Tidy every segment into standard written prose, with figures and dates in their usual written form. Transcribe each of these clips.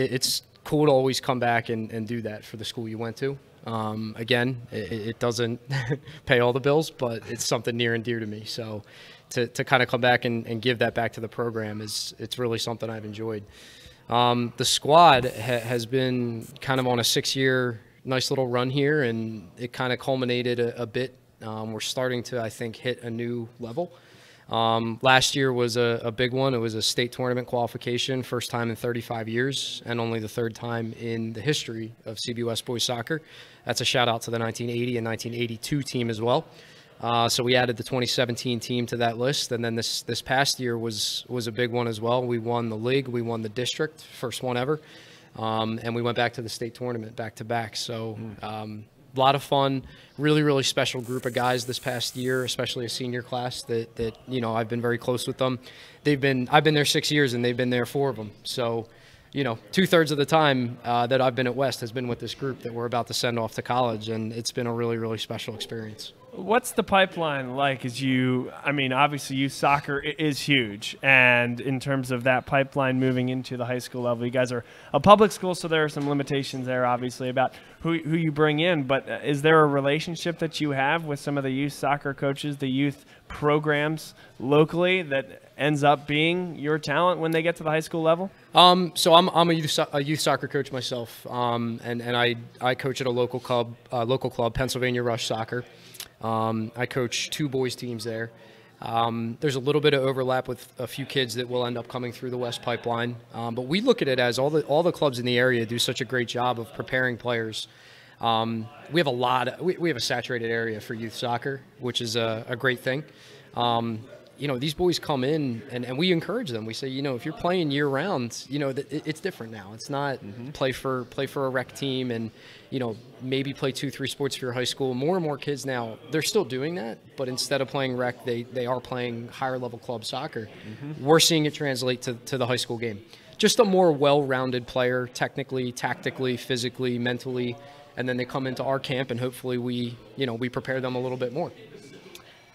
it's cool to always come back and do that for the school you went to. Again, it doesn't pay all the bills, but it's something near and dear to me. So to kind of come back and give that back to the program it's really something I've enjoyed. The squad has been kind of on a 6-year nice little run here, and it kind of culminated a bit. We're starting to, I think, hit a new level. Last year was a big one. It was a state tournament qualification, first time in 35 years, and only the third time in the history of CBUS boys soccer. That's a shout out to the 1980 and 1982 team as well. So we added the 2017 team to that list, and then this past year was a big one as well. We won the league, we won the district, first one ever, and we went back to the state tournament back to back. So a lot of fun, really special group of guys this past year, especially a senior class that you know, I've been very close with them. I've been there 6 years and they've been there 4 of them. So, you know, 2/3 of the time that I've been at West has been with this group that we're about to send off to college, and it's been a really special experience. What's the pipeline like as I mean, obviously youth soccer is huge, and in terms of that pipeline moving into the high school level, you guys are a public school, so there are some limitations there, obviously, about who you bring in, but is there a relationship that you have with some of the youth soccer coaches, the youth programs locally, that ends up being your talent when they get to the high school level? So I'm a youth soccer coach myself, and I coach at a local club, Pennsylvania Rush Soccer. I coach 2 boys teams there. There's a little bit of overlap with a few kids that will end up coming through the West pipeline, but we look at it as all the clubs in the area do such a great job of preparing players. We have a saturated area for youth soccer, which is a great thing. You know, these boys come in and we encourage them. We say, you know, if you're playing year round, you know, it's different now. It's not play for a rec team and, you know, maybe play 2-3 sports for your high school. More and more kids now, they're still doing that, but instead of playing rec, they are playing higher level club soccer. We're seeing it translate to the high school game. Just a more well-rounded player, technically, tactically, physically, mentally, and then they come into our camp and hopefully we prepare them a little bit more.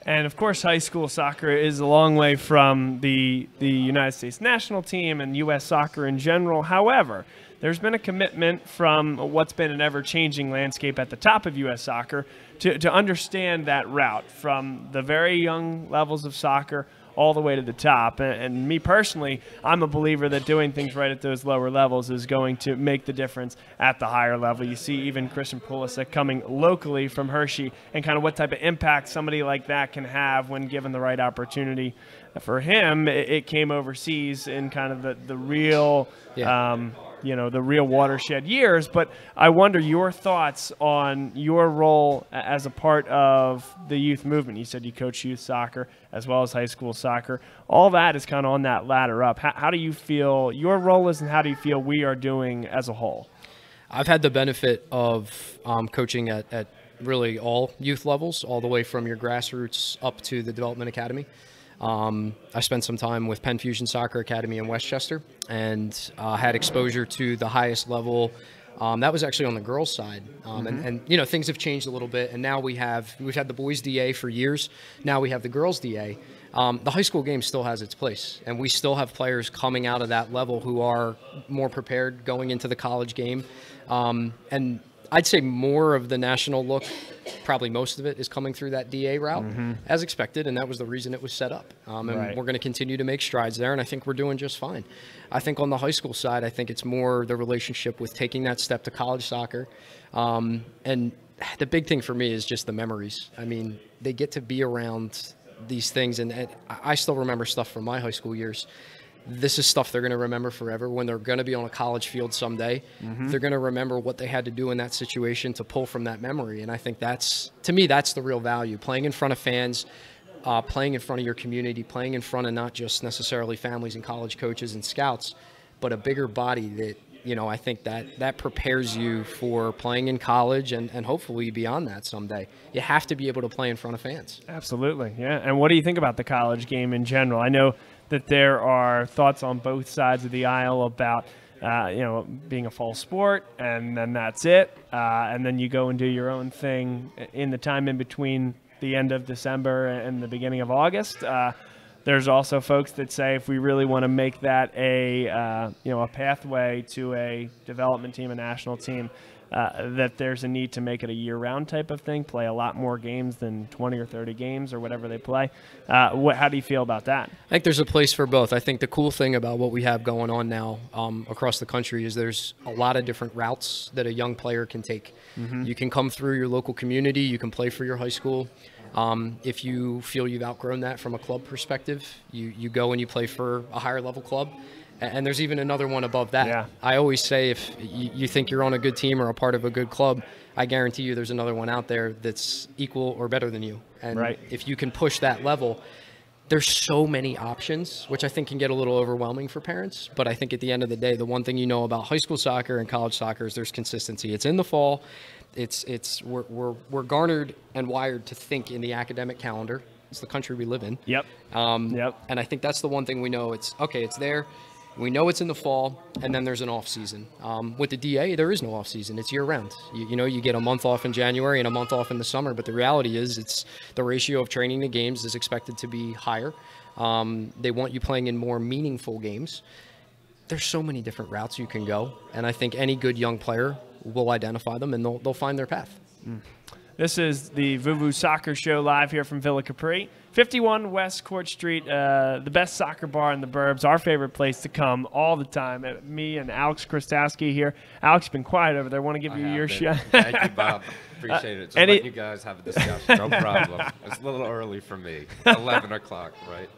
And, of course, high school soccer is a long way from the United States national team and U.S. soccer in general. However, there's been a commitment from what's been an ever-changing landscape at the top of U.S. soccer to understand that route from the very young levels of soccer all the way to the top. And me personally, I'm a believer that doing things right at those lower levels is going to make the difference at the higher level. You see even Christian Pulisic coming locally from Hershey and kind of what type of impact somebody like that can have when given the right opportunity. For him, it came overseas in kind of the real the real watershed years. But I wonder your thoughts on your role as a part of the youth movement. You said you coach youth soccer as well as high school soccer. All that is kind of on that ladder up. How do you feel your role is, and how do you feel we are doing as a whole? I've had the benefit of coaching at really all youth levels, all the way from your grassroots up to the development academy. I spent some time with Penn Fusion Soccer Academy in Westchester and had exposure to the highest level. That was actually on the girls' side. And you know, things have changed a little bit, and now we've had the boys' DA for years. Now we have the girls' DA. The high school game still has its place, and we still have players coming out of that level who are more prepared going into the college game. And I'd say more of the national look, probably most of it, is coming through that DA route, as expected, and that was the reason it was set up. And we're going to continue to make strides there, and I think we're doing just fine. I think on the high school side, I think it's more the relationship with taking that step to college soccer. And the big thing for me is just the memories. I mean, they get to be around these things, and I still remember stuff from my high school years. This is stuff they're going to remember forever. When they're going to be on a college field someday, they're going to remember what they had to do in that situation to pull from that memory. And I think to me, that's the real value. Playing in front of fans, playing in front of your community, playing in front of not just necessarily families and college coaches and scouts, but a bigger body that, you know, I think that prepares you for playing in college and hopefully beyond that someday. You have to be able to play in front of fans. Absolutely, yeah. And what do you think about the college game in general? I know that there are thoughts on both sides of the aisle about, being a fall sport, and then that's it. And then you go and do your own thing in the time in between the end of December and the beginning of August. There's also folks that say if we really want to make that a a pathway to a development team, a national team, that there's a need to make it a year-round type of thing, play a lot more games than 20 or 30 games or whatever they play. How do you feel about that? I think there's a place for both. I think the cool thing about what we have going on now across the country is there's a lot of different routes that a young player can take. You can come through your local community. You can play for your high school. If you feel you've outgrown that from a club perspective, you go and you play for a higher level club. And there's even another one above that. Yeah. I always say if you think you're on a good team or a part of a good club, I guarantee you there's another one out there that's equal or better than you. And if you can push that level, there's so many options, which I think can get a little overwhelming for parents. But I think at the end of the day, the one thing you know about high school soccer and college soccer is there's consistency. It's in the fall. We're garnered and wired to think in the academic calendar. It's the country we live in. Yep. And I think that's the one thing we know. It's there. We know it's in the fall, and then there's an off season. With the DA, there is no off season. It's year round. You get a month off in January and a month off in the summer, but the reality is it's the ratio of training to games is expected to be higher. They want you playing in more meaningful games. There's so many different routes you can go, and I think any good young player will identify them, and they'll find their path. This is the Vuvu Soccer Show live here from Villa Capri. 51 West Court Street, the best soccer bar in the burbs, our favorite place to come all the time. Me and Alex Krastowski here. Alex, been quiet over there. Want to give you your shot? Thank you, Bob. Appreciate it. Just let you guys have a discussion. No problem. It's a little early for me. 11 o'clock, right?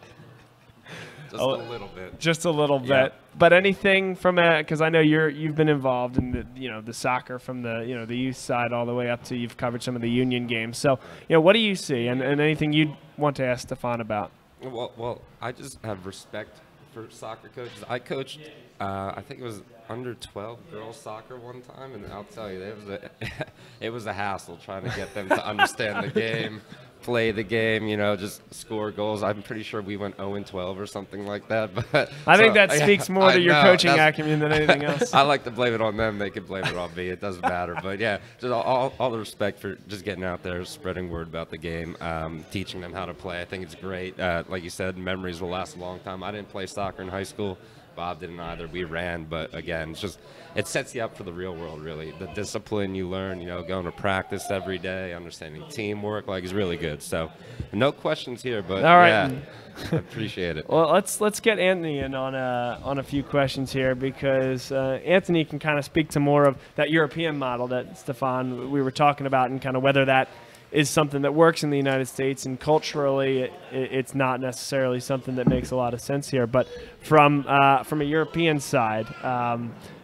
Just a little bit. Just a little bit. But anything from because I know you've been involved in the soccer from the the youth side all the way up to you've covered some of the union games. So what do you see and anything you'd want to ask Stefan about? Well, I just have respect for soccer coaches. I coached, I think it was under 12 girls soccer one time, and I'll tell you, it was a hassle trying to get them to understand the game, play the game, just score goals. I'm pretty sure we went 0-12 or something like that. But I think that speaks more to your coaching acumen than anything else. I like to blame it on them. They can blame it on me. It doesn't matter. But yeah, just all the respect for just getting out there, spreading word about the game, teaching them how to play. I think it's great. Like you said, memories will last a long time. I didn't play soccer in high school. Bob didn't either. We ran, but again, it sets you up for the real world, really. The discipline you learn, going to practice every day, understanding teamwork, is really good. So, no questions here, but all right. Yeah, I appreciate it. Well, let's get Anthony in on a few questions here because Anthony can kind of speak to more of that European model that Stefan we were talking about and kind of whether that is something that works in the United States, and culturally it's not necessarily something that makes a lot of sense here. But from a European side,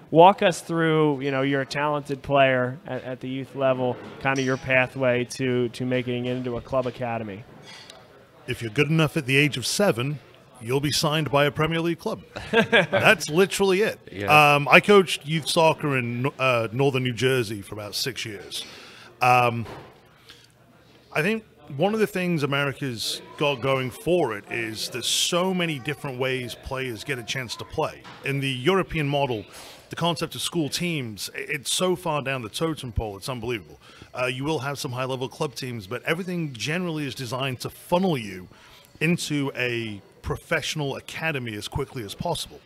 walk us through, you're a talented player at the youth level, kind of your pathway to making it into a club academy. If you're good enough at the age of 7, you'll be signed by a Premier League club. That's literally it. Yeah. I coached youth soccer in northern New Jersey for about 6 years. I think one of the things America's got going for it is there's so many different ways players get a chance to play. In the European model, the concept of school teams, it's so far down the totem pole, it's unbelievable. You will have some high-level club teams, but everything generally is designed to funnel you into a professional academy as quickly as possible.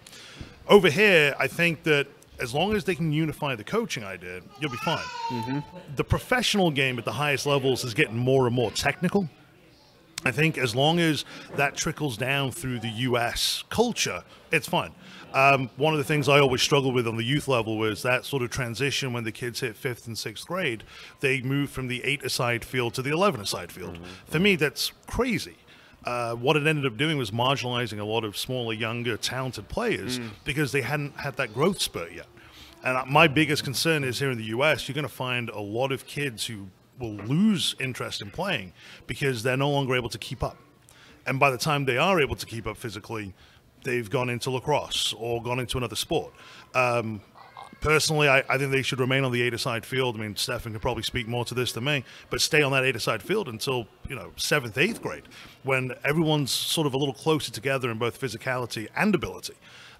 Over here, I think that as long as they can unify the coaching idea, you'll be fine. The professional game at the highest levels is getting more and more technical. I think as long as that trickles down through the U.S. culture, it's fine. One of the things I always struggled with on the youth level was that sort of transition when the kids hit 5th and 6th grade. They move from the 8-a-side field to the 11-a-side field. For me, that's crazy. What it ended up doing was marginalizing a lot of smaller, younger, talented players because they hadn't had that growth spurt yet. And my biggest concern is here in the U.S., you're going to find a lot of kids who will lose interest in playing because they're no longer able to keep up. And by the time they are able to keep up physically, they've gone into lacrosse or gone into another sport. Personally, I think they should remain on the 8-a-side field. I mean, Stefan could probably speak more to this than me, but stay on that 8-a-side field until, 7th, 8th grade, when everyone's sort of a little closer together in both physicality and ability.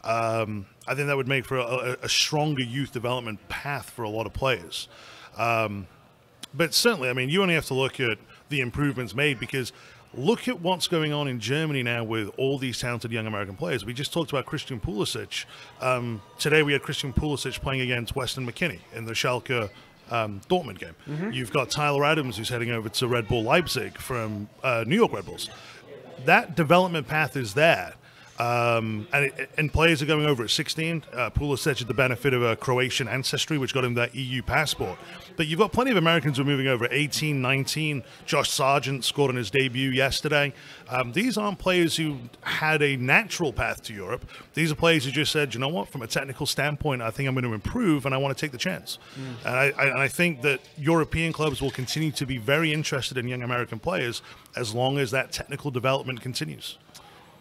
I think that would make for a stronger youth development path for a lot of players. But certainly, I mean, you only have to look at the improvements made because Look at what's going on in Germany now with all these talented young American players. We just talked about Christian Pulisic. Today we had Christian Pulisic playing against Weston McKennie in the Schalke Dortmund game. You've got Tyler Adams, who's heading over to Red Bull Leipzig from New York Red Bulls. That development path is there. And players are going over at 16. Pulisic had the benefit of a Croatian ancestry, which got him that EU passport. But you've got plenty of Americans who are moving over at 18, 19. Josh Sargent scored on his debut yesterday. These aren't players who had a natural path to Europe. These are players who just said, you know what, from a technical standpoint, I think I'm going to improve and I want to take the chance. And I think that European clubs will continue to be very interested in young American players as long as that technical development continues.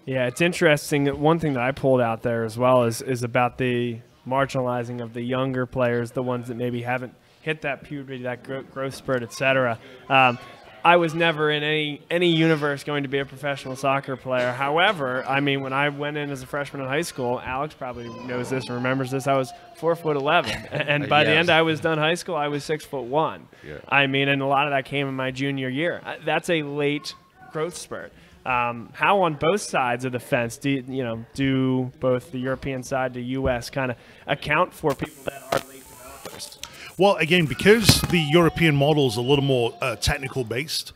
Yeah, it's interesting that one thing that I pulled out there as well is about the marginalizing of the younger players, the ones that maybe haven't hit that puberty, that growth spurt, etc. I was never in any universe going to be a professional soccer player. However, I mean, when I went in as a freshman in high school, Alex probably knows this and remembers this, I was 4'11", and by the end I was done high school, I was 6'1". Yeah. I mean, and a lot of that came in my junior year. That's a late growth spurt. How on both sides of the fence do both the European side, the U.S. kind of account for people that are late developers? Well, again, because the European model is a little more technical based,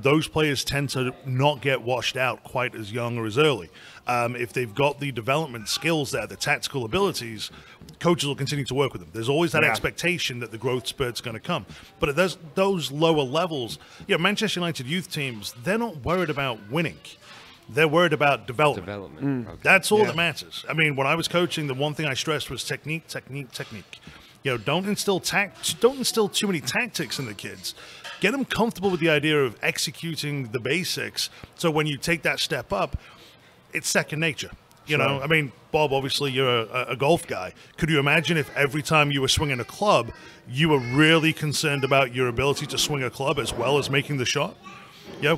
those players tend to not get washed out quite as young or as early. If they've got the development skills there, the tactical abilities, coaches will continue to work with them. There's always that expectation that the growth spurt's going to come. But at those lower levels, Manchester United youth teams, they're not worried about winning. They're worried about development. Okay. That's all that matters. I mean, when I was coaching, the one thing I stressed was technique, technique, technique. Don't instill too many tactics in the kids. Get them comfortable with the idea of executing the basics. So when you take that step up, it's second nature. You know, I mean, Bob, obviously you're a golf guy. Could you imagine if every time you were swinging a club, you were really concerned about your ability to swing a club as well as making the shot?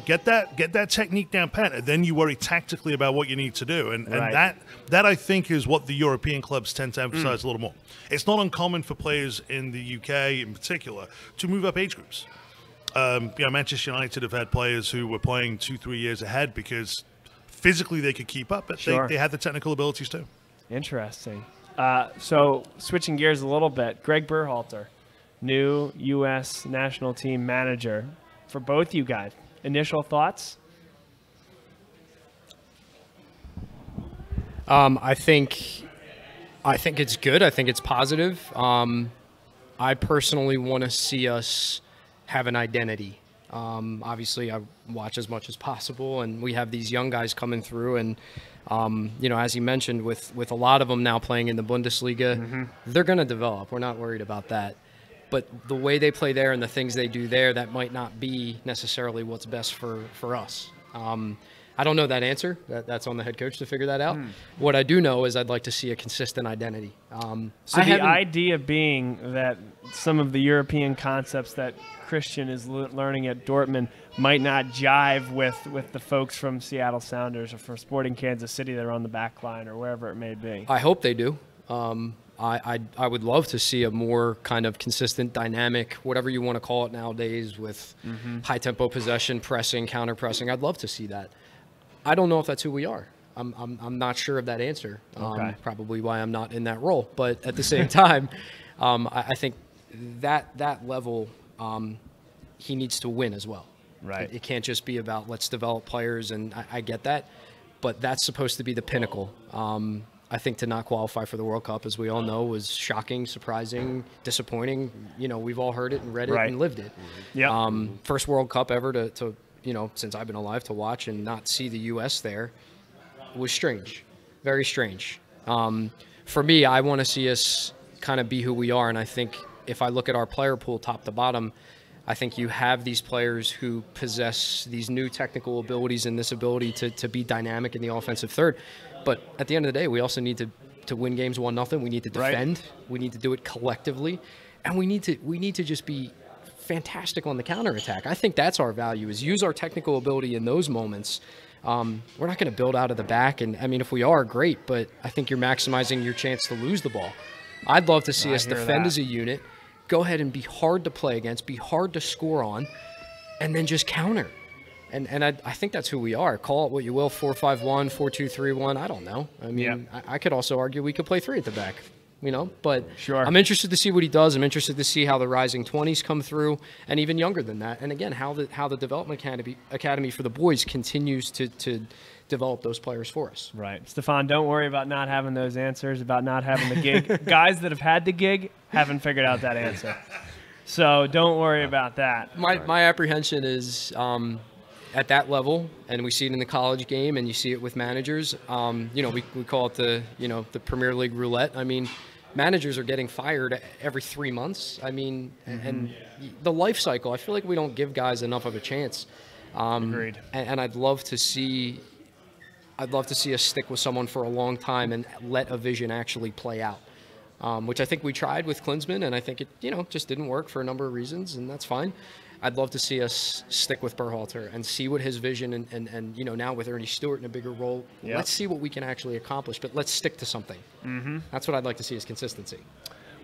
Get that technique down pat, and then you worry tactically about what you need to do. And that I think is what the European clubs tend to emphasize a little more. It's not uncommon for players in the UK in particular to move up age groups. Manchester United have had players who were playing 2-3 years ahead because physically they could keep up, but they had the technical abilities too. Interesting. So switching gears a little bit, Greg Berhalter, new U.S. national team manager for both you guys. Initial thoughts? I think it's good. I think it's positive. I personally want to see us have an identity. Obviously, I watch as much as possible, and we have these young guys coming through. And as he mentioned, with a lot of them now playing in the Bundesliga, they're going to develop. We're not worried about that. But the way they play there and the things they do there, that might not be necessarily what's best for us. I don't know that answer. That's on the head coach to figure that out. What I do know is I'd like to see a consistent identity. So the idea being that some of the European concepts that Christian is learning at Dortmund might not jive with the folks from Seattle Sounders or from Sporting Kansas City that are on the back line or wherever it may be. I hope they do. I would love to see a more kind of consistent, dynamic, whatever you want to call it nowadays, with high-tempo possession, pressing, counter-pressing. I'd love to see that. I don't know if that's who we are. I'm not sure of that answer. Probably why I'm not in that role. But at the same time, I think that level, he needs to win as well. Right. It can't just be about let's develop players, and I get that. But that's supposed to be the pinnacle. I think to not qualify for the World Cup, as we all know, was shocking, surprising, disappointing. We've all heard it and read it and lived it. First World Cup ever to since I've been alive to watch and not see the U.S. there was strange, very strange. For me, I want to see us kind of be who we are, and I think if I look at our player pool top to bottom, I think you have these players who possess these new technical abilities and this ability to be dynamic in the offensive third. But at the end of the day, we also need to win games 1-0. We need to defend. We need to do it collectively, and we need to just be fantastic on the counterattack. I think that's our value, is use our technical ability in those moments. We're not going to build out of the back, and I mean, if we are, great, but I think you're maximizing your chance to lose the ball. I'd love to see us defend as a unit, go ahead and be hard to play against, be hard to score on, and then just counter. And I think that's who we are. Call it what you will, 4-5-1, 4-2-3-1. I don't know. I mean, I could also argue we could play 3 at the back, But sure. I'm interested to see what he does. I'm interested to see how the rising 20s come through, and even younger than that. And again, how the development academy for the boys continues to develop those players for us. Right. Stefan, don't worry about not having those answers, about not having the gig. Guys that have had the gig haven't figured out that answer. So don't worry about that. My apprehension is at that level, and we see it in the college game, and you see it with managers. We call it the Premier League roulette. I mean, managers are getting fired every 3 months. I mean, and the life cycle. I feel like we don't give guys enough of a chance. Agreed. And I'd love to see us stick with someone for a long time and let a vision actually play out. Which I think we tried with Klinsmann, and I think it just didn't work for a number of reasons, and that's fine. I'd love to see us stick with Berhalter and see what his vision and now with Ernie Stewart in a bigger role, let's see what we can actually accomplish, but let's stick to something. That's what I'd like to see is consistency.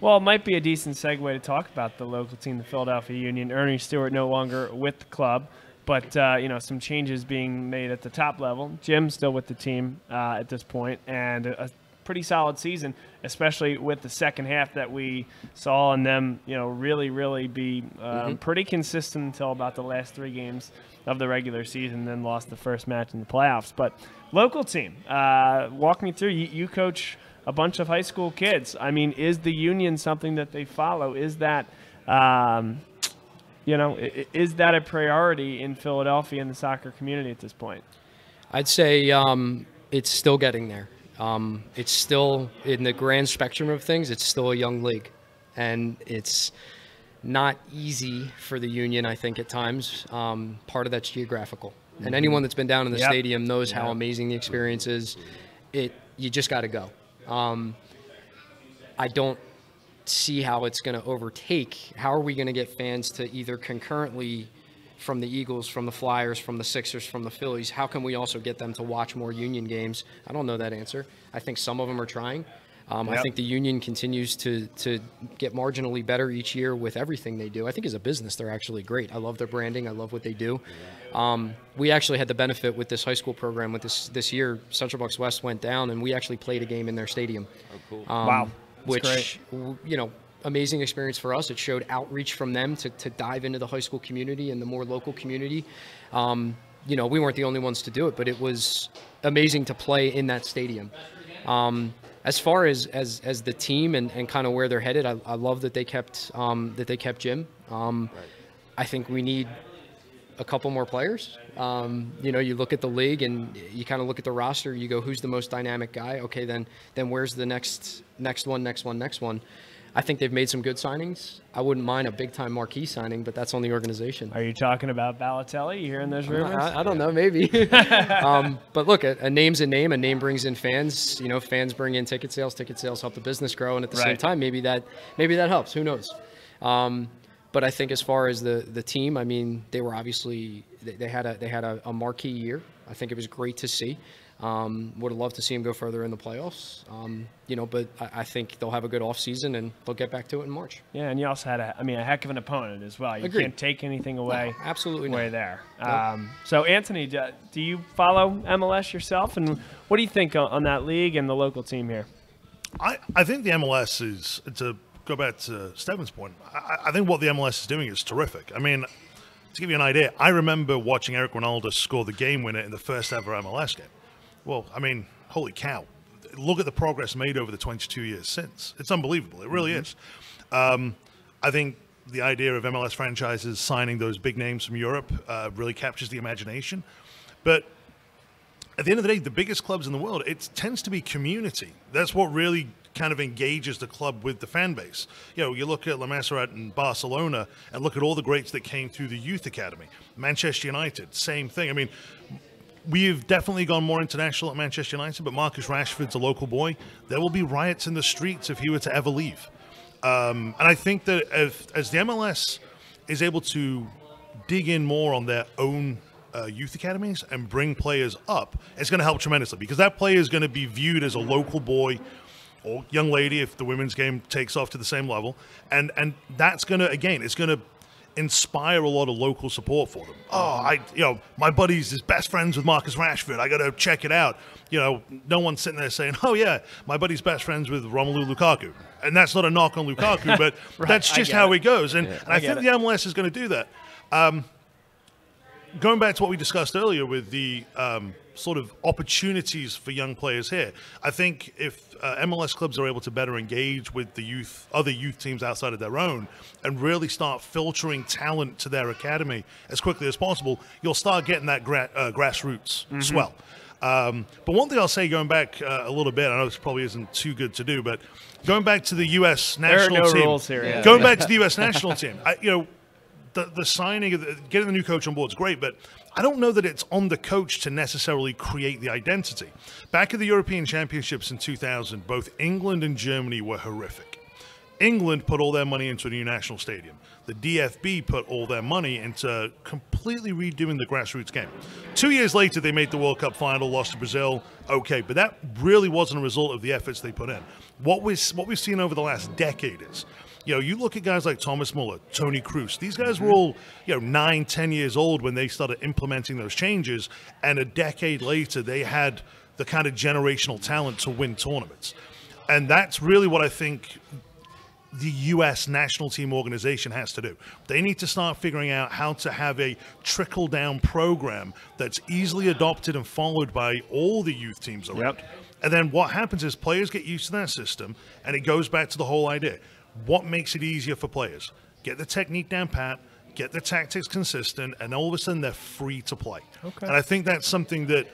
Well, it might be a decent segue to talk about the local team, the Philadelphia Union. Ernie Stewart no longer with the club, but some changes being made at the top level. Jim's still with the team at this point, and a pretty solid season, especially with the second half that we saw, and them really be pretty consistent until about the last 3 games of the regular season, then lost the first match in the playoffs. But local team, walk me through. You coach a bunch of high school kids. I mean, is the Union something that they follow? Is that is that a priority in Philadelphia in the soccer community at this point? I'd say it's still getting there. It's still, in the grand spectrum of things, it's still a young league. And it's not easy for the Union, I think, at times. Part of that's geographical. And anyone that's been down in the stadium knows how amazing the experience is. You just got to go. I don't see how it's going to overtake. How are we going to get fans to either concurrently from the Eagles, from the Flyers, from the Sixers, from the Phillies? How can we also get them to watch more Union games? I don't know that answer. I think some of them are trying. I think the Union continues to get marginally better each year with everything they do. I think as a business, they're actually great. I love their branding. I love what they do. We actually had the benefit with this high school program with this year. Central Bucks West went down, and we actually played a game in their stadium. Oh, cool. Wow. Which, amazing experience for us. It showed outreach from them to dive into the high school community and the more local community. We weren't the only ones to do it, but it was amazing to play in that stadium. As far as the team and kind of where they're headed, I love that they kept Jim. I think we need a couple more players. You look at the league and you kind of look at the roster. You go, who's the most dynamic guy? Okay, then where's the next one? I think they've made some good signings. I wouldn't mind a big-time marquee signing, but that's on the organization. Are you talking about Balotelli? You hearing those rumors? I don't know, maybe. But look, a name's a name. A name brings in fans. Fans bring in ticket sales. Ticket sales help the business grow, and at the same time, maybe that helps. Who knows? But I think as far as the team, I mean, they were obviously they had a marquee year. I think it was great to see. Would have loved to see them go further in the playoffs. But I think they'll have a good offseason and they'll get back to it in March. Yeah, and you also had a heck of an opponent as well. You Agreed. Can't take anything away. No, absolutely not. There. Nope. So, Anthony, do you follow MLS yourself? And what do you think on that league and the local team here? I think the MLS is, to go back to Stefan's point, I think what the MLS is doing is terrific. I mean, to give you an idea, I remember watching Eric Ronaldo score the game winner in the first ever MLS game. Well, I mean, holy cow. Look at the progress made over the 22 years since. It's unbelievable. It really is. I think the idea of MLS franchises signing those big names from Europe really captures the imagination. But at the end of the day, the biggest clubs in the world, it tends to be community. That's what really kind of engages the club with the fan base. You look at La Masia in Barcelona and look at all the greats that came through the youth academy. Manchester United, same thing. I mean, we've definitely gone more international at Manchester United, but Marcus Rashford's a local boy. There will be riots in the streets if he were to ever leave. And I think that as the MLS is able to dig in more on their own youth academies and bring players up, it's going to help tremendously, because that player is going to be viewed as a local boy or young lady if the women's game takes off to the same level. And that's going to, again, it's going to inspire a lot of local support for them. My buddy's his best friends with Marcus Rashford. I got to check it out. No one's sitting there saying, oh yeah, my buddy's best friends with Romelu Lukaku. And that's not a knock on Lukaku, but right, that's just how it goes. And, yeah, and I think the MLS is going to do that. Going back to what we discussed earlier with the sort of opportunities for young players here, I think if MLS clubs are able to better engage with the other youth teams outside of their own, and really start filtering talent to their academy as quickly as possible, you'll start getting that grassroots swell. But one thing I'll say, going back a little bit, I know this probably isn't too good to do, but going back to the U.S. national there are no team, rules here, yeah. going back to the U.S. national team, the signing of getting the new coach on board is great, but I don't know that it's on the coach to necessarily create the identity. Back at the European Championships in 2000, both England and Germany were horrific. England put all their money into a new national stadium. The DFB put all their money into completely redoing the grassroots game. 2 years later, they made the World Cup final, lost to Brazil. Okay, but that really wasn't a result of the efforts they put in. What we've seen over the last decade is, you look at guys like Thomas Muller, Tony Kroos. These guys were all, 9, 10 years old when they started implementing those changes, and a decade later, they had the kind of generational talent to win tournaments. And that's really what I think the U.S. national team organization has to do. They need to start figuring out how to have a trickle-down program that's easily adopted and followed by all the youth teams around. Yep. And then what happens is players get used to that system, and it goes back to the whole idea. What makes it easier for players? Get the technique down pat, get the tactics consistent, and all of a sudden they're free to play. Okay. And I think that's something that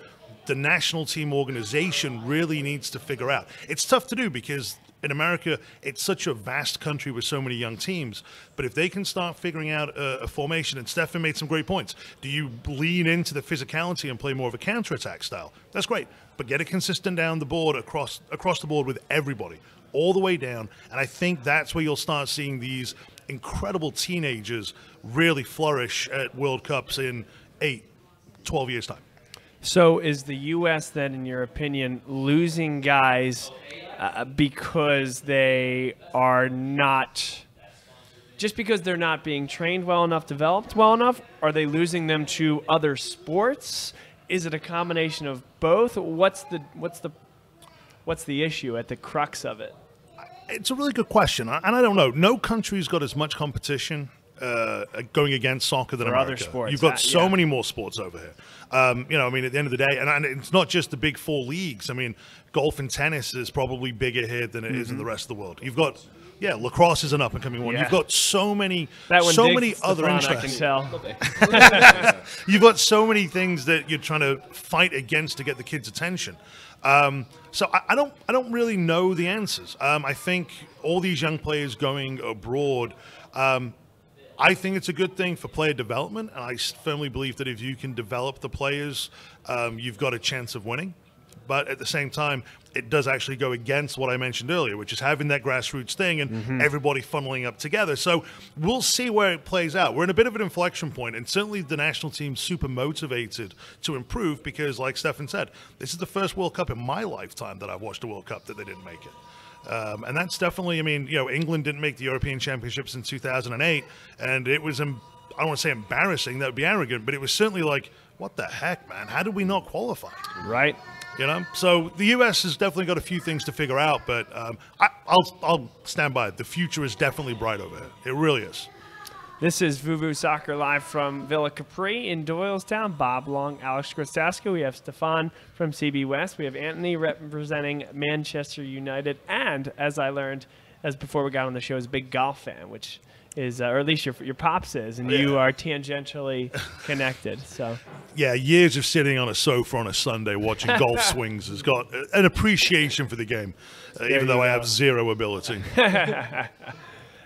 the national team organization really needs to figure out. It's tough to do because in America, it's such a vast country with so many young teams. But if they can start figuring out a formation, and Stefan made some great points. Do you lean into the physicality and play more of a counterattack style? That's great. But get it consistent down the board, across the board with everybody, all the way down. And I think that's where you'll start seeing these incredible teenagers really flourish at World Cups in 8, 12 years' time. So is the U.S. then, in your opinion, losing guys because they are not, just because they're not being trained well enough, developed well enough? Are they losing them to other sports? Is it a combination of both? What's the issue at the crux of it? It's a really good question, and I don't know. No country's got as much competition going against soccer than America. Other sports. You've got so many more sports over here. At the end of the day, and it's not just the big 4 leagues. I mean, golf and tennis is probably bigger here than it is in the rest of the world. You've got, lacrosse is an up-and-coming one. Yeah. You've got so many other interests. I can tell. You've got so many things that you're trying to fight against to get the kids' attention. So I don't really know the answers. I think all these young players going abroad, I think it's a good thing for player development, and I firmly believe that if you can develop the players, you've got a chance of winning. But at the same time, it does actually go against what I mentioned earlier, which is having that grassroots thing and everybody funneling up together. So we'll see where it plays out. We're in a bit of an inflection point, and certainly the national team's super motivated to improve because, like Stefan said, this is the first World Cup in my lifetime that I've watched a World Cup that they didn't make it. And that's definitely, England didn't make the European Championships in 2008, and it was, I don't want to say embarrassing, that would be arrogant, but it was certainly like, what the heck, man? How did we not qualify? Right. So the U.S. has definitely got a few things to figure out, but I'll stand by it. The future is definitely bright over here. It really is. This is Vuvu Soccer live from Villa Capri in Doylestown. Bob Long, Alex Kristaska. We have Stefan from CB West. We have Anthony representing Manchester United. And as I learned, as before we got on the show, is a big golf fan, which is, or at least your pops is, and you are tangentially connected. So, yeah, years of sitting on a sofa on a Sunday watching golf swings has got an appreciation for the game, even though I have zero ability.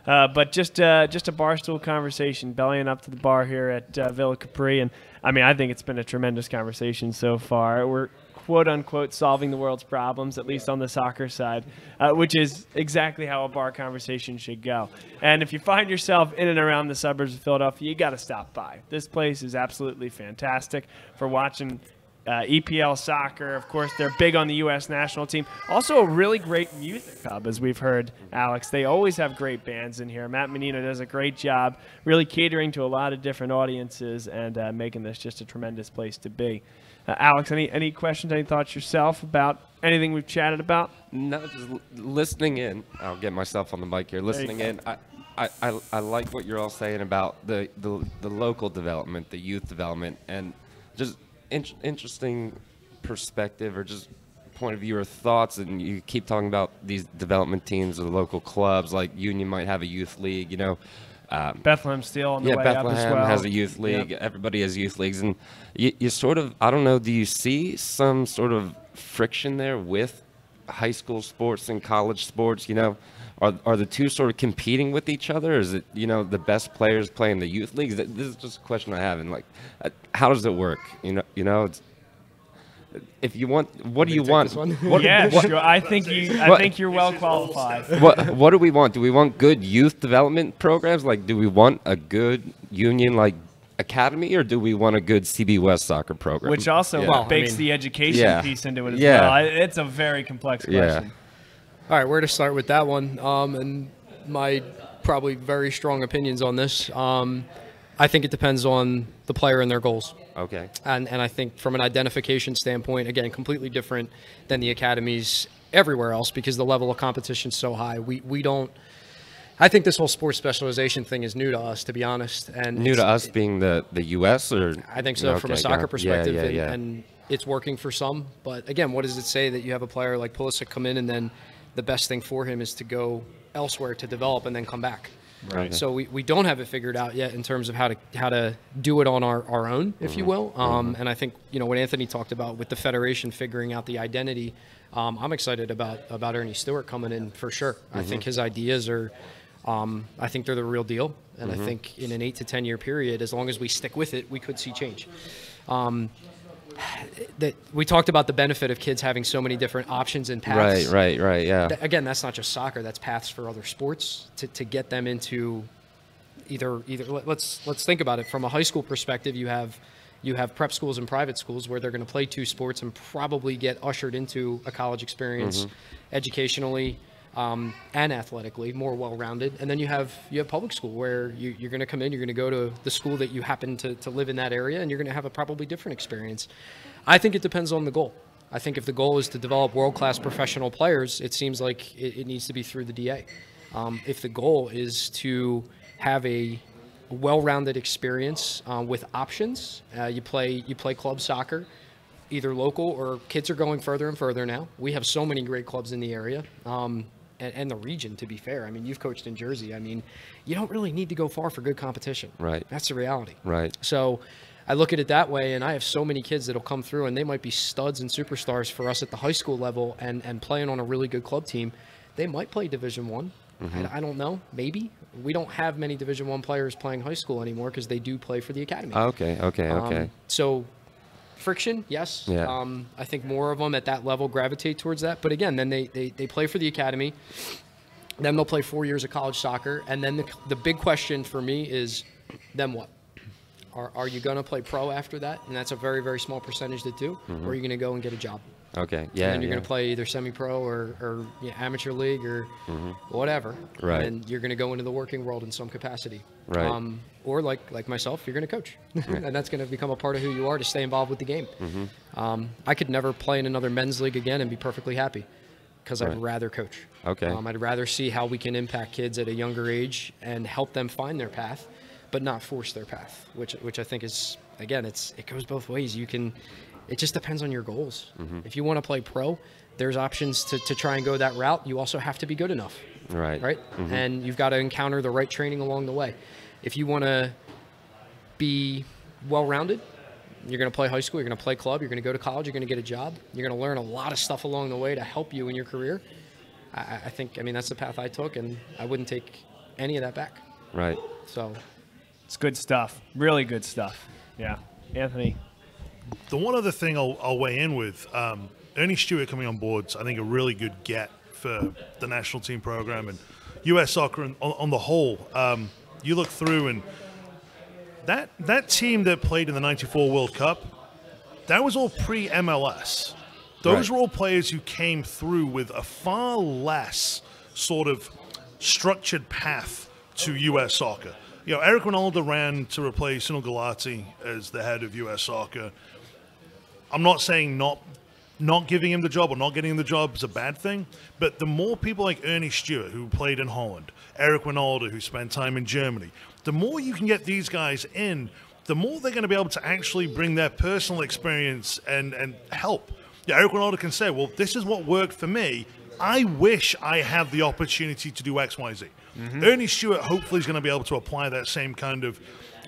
But just a barstool conversation, bellying up to the bar here at Villa Capri, and I think it's been a tremendous conversation so far. We're quote unquote solving the world's problems, at least on the soccer side, which is exactly how a bar conversation should go. And if you find yourself in and around the suburbs of Philadelphia, you got to stop by. This place is absolutely fantastic for watching EPL soccer. Of course, they're big on the U.S. national team. Also, a really great music hub, as we've heard, Alex. They always have great bands in here. Matt Menino does a great job really catering to a lot of different audiences and making this just a tremendous place to be. Alex, any questions, any thoughts yourself about anything we've chatted about? No, just listening in. I'll get myself on the mic here. Listening in. I like what you're all saying about the local development, the youth development, and just interesting perspective or just point of view or thoughts. And you keep talking about these development teams or the local clubs, like Union might have a youth league, you know. Bethlehem Steel on the way Bethlehem up as well. has a youth league. Yep. Everybody has youth leagues, and you sort of, I don't know, do you see some sort of friction there with high school sports and college sports? You know, are the two sort of competing with each other? Or is it, you know, the best players playing the youth leagues? This is just a question I have, and like, how does it work? You know, it's, if you want, what do you want? Sure. I think you're well qualified. What do we want? Do we want good youth development programs? Like, do we want a good Union like academy, or do we want a good CB West soccer program? Which also bakes the education piece into it as well. It's a very complex question. All right, where to start with that one? And my probably very strong opinions on this. I think it depends on the player and their goals. Okay. And I think from an identification standpoint, again, completely different than the academies everywhere else because the level of competition is so high. We don't. I think this whole sports specialization thing is new to us, to be honest. And new to us being the U.S. or I think so, from a soccer perspective, yeah. And it's working for some. But again, what does it say that you have a player like Pulisic come in and then the best thing for him is to go elsewhere to develop and then come back? Right. So we don't have it figured out yet in terms of how to do it on our own, if you will. And I think, you know, what Anthony talked about with the federation figuring out the identity, I'm excited about Ernie Stewart coming in for sure. I think his ideas are, I think they're the real deal. And I think in an 8 to 10 year period, as long as we stick with it, we could see change. That we talked about the benefit of kids having so many different options and paths. Right, yeah. Again, that's not just soccer, that's paths for other sports to get them into either let's think about it from a high school perspective. You have prep schools and private schools where they're going to play two sports and probably get ushered into a college experience educationally and athletically, more well-rounded. And then you have public school where you're going to come in, you're going to go to the school that you happen to live in that area, and you're going to have a probably different experience. I think it depends on the goal. I think if the goal is to develop world-class professional players, it seems like it needs to be through the DA. If the goal is to have a well-rounded experience with options, you play club soccer, either local or kids are going further and further now. We have so many great clubs in the area. And the region, to be fair. I mean, you've coached in Jersey. I mean, you don't really need to go far for good competition. Right. That's the reality. Right. So I look at it that way, and I have so many kids that'll come through, and they might be studs and superstars for us at the high school level and playing on a really good club team. They might play Division I. I don't know. Maybe. We don't have many Division I players playing high school anymore because they do play for the academy. Okay. So friction, yes. Yeah. I think more of them at that level gravitate towards that. But again, then they play for the academy. Then they'll play 4 years of college soccer. And then the big question for me is, then what? Are you going to play pro after that? And that's a very, very small percentage that do. Or are you going to go and get a job? Okay, yeah. And you're going to play either semi-pro or amateur league or whatever. Right. And you're going to go into the working world in some capacity. Right. Or like myself, you're going to coach. And that's going to become a part of who you are to stay involved with the game. I could never play in another men's league again and be perfectly happy because I'd rather coach. Okay. I'd rather see how we can impact kids at a younger age and help them find their path, but not force their path, which I think is, again, it goes both ways. It just depends on your goals. If you want to play pro, there's options to try and go that route. You also have to be good enough. Right? And you've got to encounter the right training along the way. If you want to be well-rounded, you're going to play high school, you're going to play club, you're going to go to college, you're going to get a job. You're going to learn a lot of stuff along the way to help you in your career. I think, that's the path I took, and I wouldn't take any of that back. Right. So it's good stuff. Really good stuff. Yeah. Anthony. The one other thing I'll weigh in with, Ernie Stewart coming on board's, I think, a really good get for the national team program and U.S. soccer on the whole. You look through and that team that played in the '94 World Cup, that was all pre-MLS. Those Right. were all players who came through with a far less sort of structured path to U.S. soccer. You know, Eric Ronaldo ran to replace Sunil Gulati as the head of U.S. soccer. I'm not saying not giving him the job or not getting him the job is a bad thing, but the more people like Ernie Stewart, who played in Holland, Eric Ronaldo, who spent time in Germany, the more you can get these guys in, the more they're going to be able to actually bring their personal experience and help. Yeah, Eric Ronaldo can say, well, this is what worked for me. I wish I had the opportunity to do X, Y, Z. Ernie Stewart hopefully is going to be able to apply that same kind of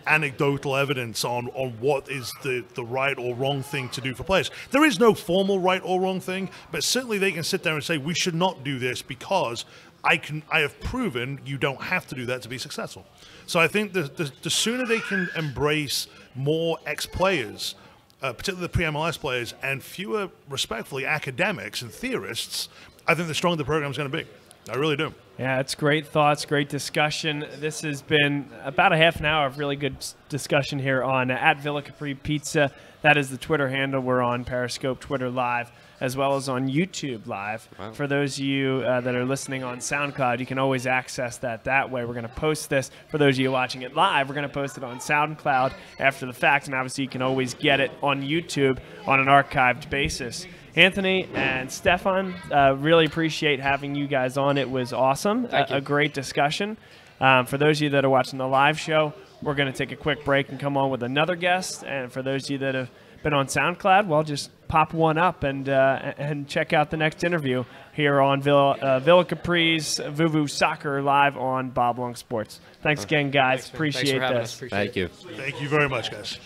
anecdotal evidence on what is the right or wrong thing to do for players. There is no formal right or wrong thing, but certainly they can sit there and say, we should not do this because I have proven you don't have to do that to be successful. So I think the sooner they can embrace more ex-players, particularly the pre-MLS players, and fewer, respectfully, academics and theorists, I think the stronger the program is going to be. I really do. Yeah, it's great thoughts, great discussion. This has been about a half an hour of really good discussion here on at Villa Capri Pizza. That is the Twitter handle. We're on Periscope, Twitter Live, as well as on YouTube Live. Wow. For those of you that are listening on SoundCloud, you can always access that way. We're going to post this. For those of you watching it live, we're going to post it on SoundCloud after the fact, and obviously you can always get it on YouTube on an archived basis. Anthony and Stefan, really appreciate having you guys on. It was awesome. A great discussion. For those of you that are watching the live show, we're going to take a quick break and come on with another guest. And for those of you that have been on SoundCloud, well, just pop one up and check out the next interview here on Villa Capri's Vuvu Soccer live on Bob Long Sports. Thanks again, guys. Appreciate this. Thank you. Thank you very much, guys.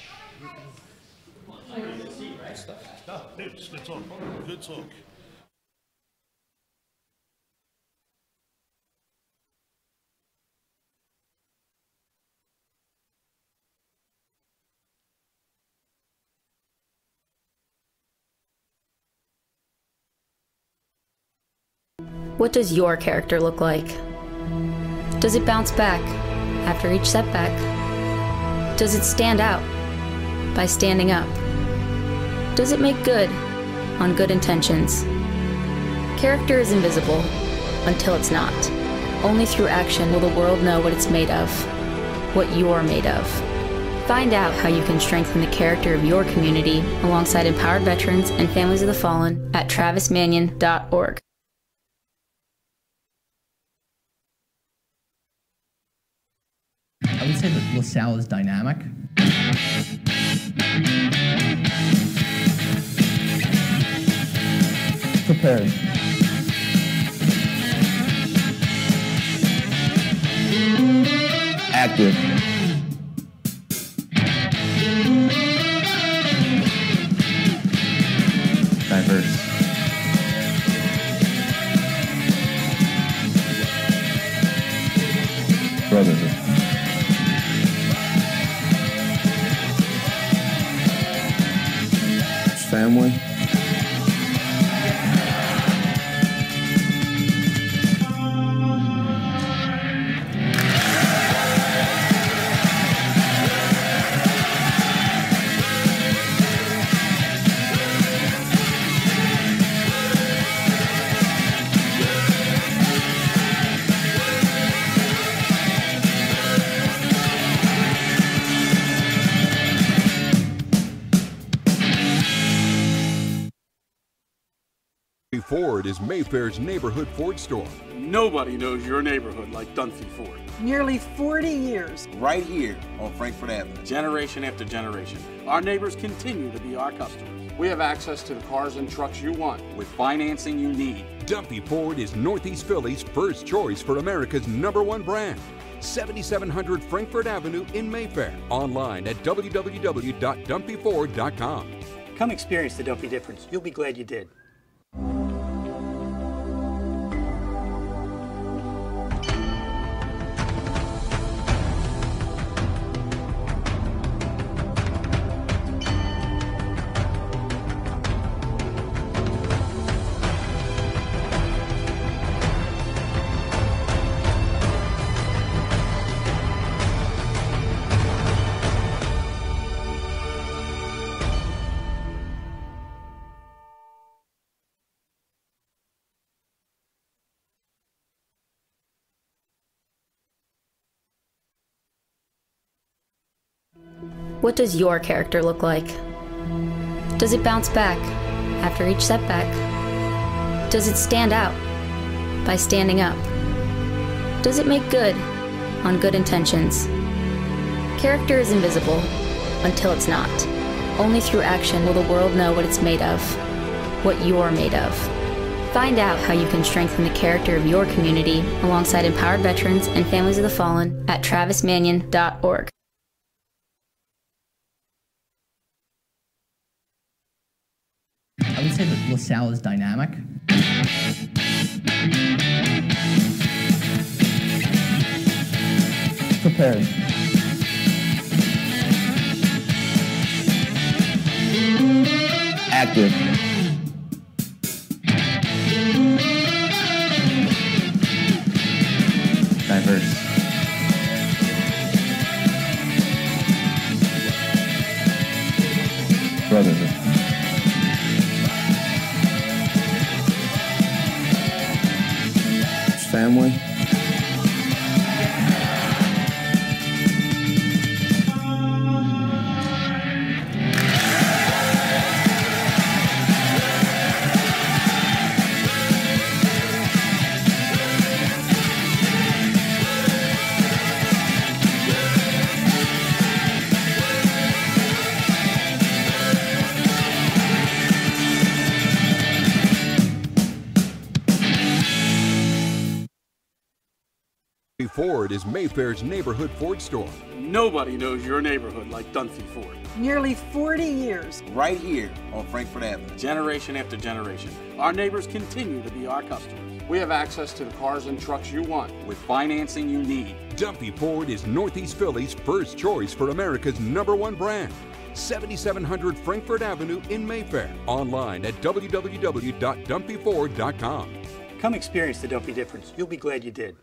It's good talk. Good talk. What does your character look like? Does it bounce back after each setback? Does it stand out by standing up? Does it make good on good intentions? Character is invisible until it's not. Only through action will the world know what it's made of, what you're made of. Find out how you can strengthen the character of your community alongside empowered veterans and families of the fallen at travismanion.org. I would say that LaSalle is dynamic. Prepared. Active. Diverse. Brotherhood. Family. Ford is Mayfair's neighborhood Ford store. Nobody knows your neighborhood like Dunphy Ford. Nearly 40 years. Right here on Frankfurt Avenue. Generation after generation. Our neighbors continue to be our customers. We have access to the cars and trucks you want with financing you need. Dunphy Ford is Northeast Philly's first choice for America's #1 brand. 7700 Frankfurt Avenue in Mayfair. Online at www.dumpyford.com. Come experience the Dunphy difference. You'll be glad you did. What does your character look like? Does it bounce back after each setback? Does it stand out by standing up? Does it make good on good intentions? Character is invisible until it's not. Only through action will the world know what it's made of, what you're made of. Find out how you can strengthen the character of your community alongside empowered veterans and families of the fallen at travismanion.org. I would say that LaSalle is dynamic. Prepared. Active. Diverse. Brotherhood. Family. Ford is Mayfair's neighborhood Ford store. Nobody knows your neighborhood like Dunphy Ford. Nearly 40 years. Right here on Frankfurt Avenue. Generation after generation, our neighbors continue to be our customers. We have access to the cars and trucks you want with financing you need. Dunphy Ford is Northeast Philly's first choice for America's #1 brand. 7700 Frankfurt Avenue in Mayfair. Online at www.dumpyford.com. Come experience the Dunphy difference. You'll be glad you did.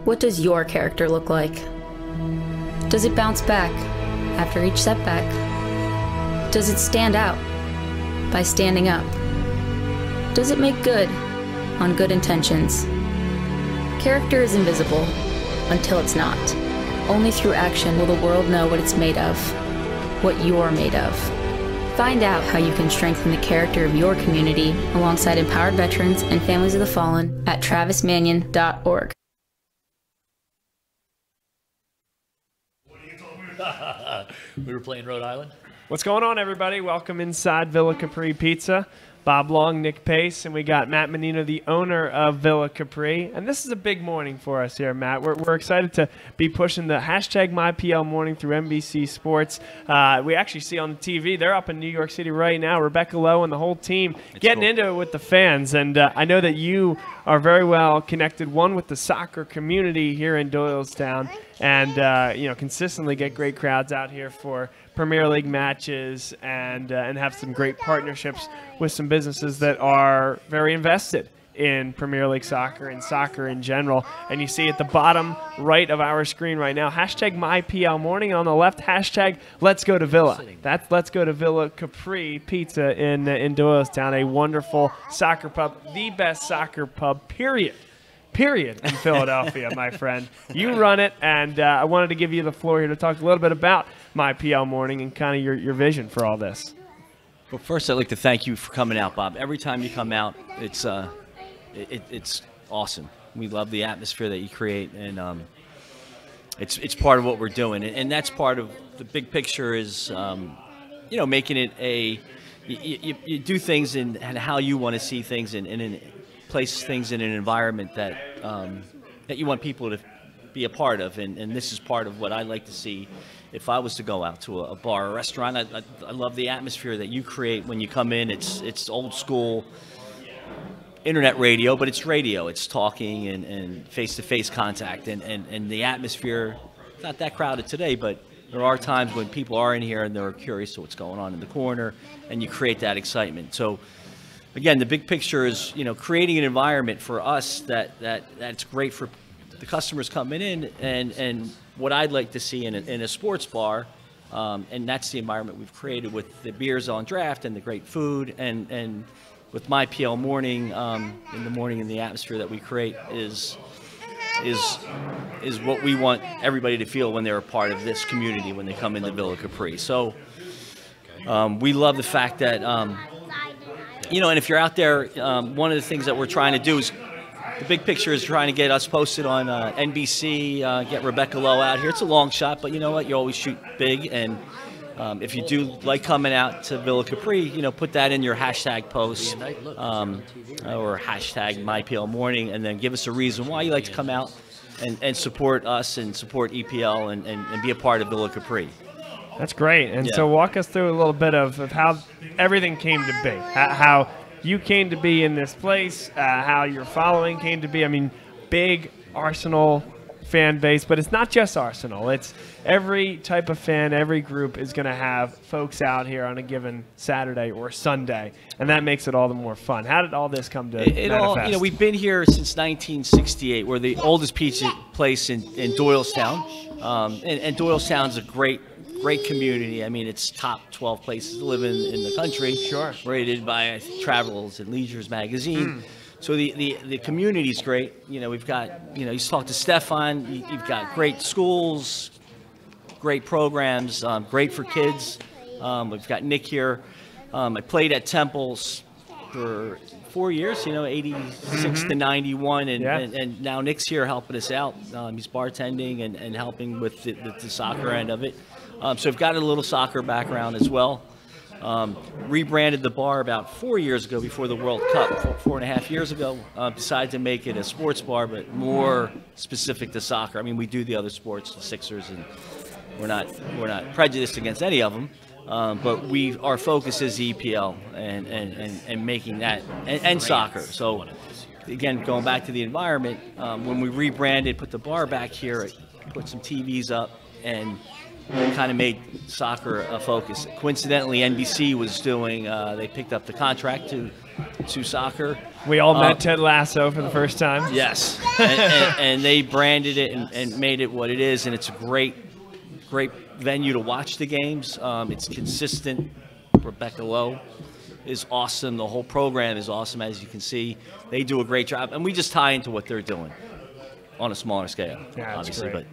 What does your character look like? Does it bounce back after each setback? Does it stand out by standing up? Does it make good on good intentions? Character is invisible until it's not. Only through action will the world know what it's made of, what you're made of. Find out how you can strengthen the character of your community alongside empowered veterans and families of the fallen at travismanion.org. We were playing Rhode Island. What's going on, everybody? Welcome inside Villa Capri Pizza. Bob Long, Nick Pace, and we got Matt Menino, the owner of Villa Capri. And this is a big morning for us here, Matt. We're excited to be pushing the hashtag MyPL morning through NBC Sports. We actually see on the TV, they're up in New York City right now. Rebecca Lowe and the whole team getting into it with the fans. And I know that you are very well connected, one, with the soccer community here in Doylestown, and consistently get great crowds out here for Premier League matches and have some great partnerships with some businesses that are very invested in Premier League soccer and soccer in general. And you see at the bottom right of our screen right now, hashtag MyPL morning. On the left, hashtag Let's Go to Villa. That's Let's Go to Villa Capri Pizza in Doylestown, a wonderful soccer pub, the best soccer pub, period, in Philadelphia, my friend. You run it, and I wanted to give you the floor here to talk a little bit about MyPL morning and kind of your vision for all this. Well, first, I'd like to thank you for coming out, Bob. Every time you come out, it's awesome. We love the atmosphere that you create, and it's part of what we're doing. And that's part of the big picture is, making it you do things and how you want to see things and place things in an environment that that you want people to be a part of, and this is part of what I like to see. If I was to go out to a bar or restaurant, I love the atmosphere that you create when you come in. It's old school internet radio, but it's radio. It's talking and face-to-face contact, and the atmosphere, not that crowded today, but there are times when people are in here and they're curious to what's going on in the corner, and you create that excitement. So again, the big picture is, creating an environment for us that's great for the customers coming in, and what I'd like to see in a sports bar, and that's the environment we've created with the beers on draft and the great food, and with my PL morning in the morning, and the atmosphere that we create is what we want everybody to feel when they're a part of this community when they come into Villa Capri. So we love the fact that and if you're out there, one of the things that we're trying to do is, the big picture is trying to get us posted on NBC, get Rebecca Lowe out here. It's a long shot, but you know what? You always shoot big, and if you do like coming out to Villa Capri, put that in your hashtag post or hashtag MyPLMorning, and then give us a reason why you like to come out and support us and support EPL and be a part of Villa Capri. That's great. And so walk us through a little bit of how everything came to be, how you came to be in this place, how your following came to be. I mean, big Arsenal fan base, but it's not just Arsenal. It's every type of fan, every group is going to have folks out here on a given Saturday or Sunday, and that makes it all the more fun. How did all this come to manifest? We've been here since 1968. We're the oldest pizza place in Doylestown, and Doylestown's a great community. I mean, it's top 12 places to live in the country. Sure. Rated by Travels and Leisure's magazine. So the community's great. We've got, you talk to Stefan, you've got great schools, great programs, great for kids. We've got Nick here. I played at Temples for 4 years, 86 to 91, and now Nick's here helping us out. He's bartending and helping with the soccer end of it. So I've got a little soccer background as well. Rebranded the bar about 4 years ago before the World Cup, 4.5 years ago. Decided to make it a sports bar, but more specific to soccer. I mean, we do the other sports, the Sixers, and we're not prejudiced against any of them. But our focus is EPL and making that and soccer. So again, going back to the environment, when we rebranded, put the bar back here, put some TVs up, and kind of made soccer a focus. Coincidentally, NBC was doing, they picked up the contract to soccer. We all met Ted Lasso for the first time. Yes, and they branded it and made it what it is, and it's a great venue to watch the games. It's consistent. Rebecca Lowe is awesome. The whole program is awesome, as you can see. They do a great job, and we just tie into what they're doing on a smaller scale, obviously. But